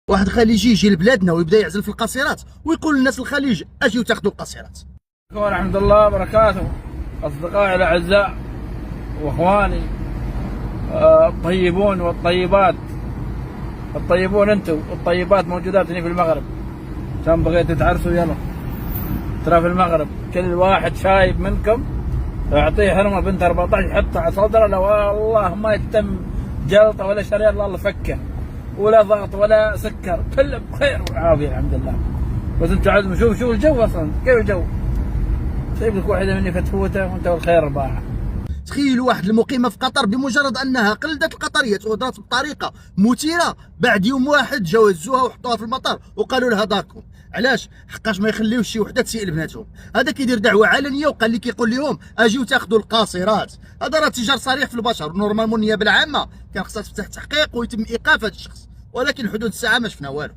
واحد خليجي يجي لبلادنا ويبدا يعزل في القصيرات ويقول للناس الخليج اجيو تاخذوا القصيرات. ورحمة الله وبركاته. أصدقائي الأعزاء وإخواني الطيبون والطيبات، الطيبون أنتم والطيبات موجودات هنا في المغرب. كان بغيت تعرسوا يلا ترى في المغرب كل واحد شايب منكم يعطيه حرمة بنت 14 يحطها على صدره، لو والله ما يتم جلطة ولا شريان الله فكه ولا ضغط ولا سكر، كله بخير وعافية الحمد لله. بس انتم عزموا شوف الجو اصلا كيف الجو، سيب لك واحدة مني فتفوته وانت والخير رباح. تخيلوا واحد المقيمه في قطر بمجرد انها قلدت القطريات وهضرات بطريقه مثيره، بعد يوم واحد جاو هزوها وحطوها في المطار وقالوا لها داركم. علاش؟ حقاش ما يخليوش شي وحده تسيء لبناتهم. هذا كيدير دعوه علنيه وقال لي كيقول لهم اجيو تاخذوا القاصرات. هذا راه تجار صريح في البشر، نورمالمون النيابه العامه كان خصها تفتح تحقيق ويتم ايقاف هذا الشخص، ولكن حدود الساعه ما شفنا والو.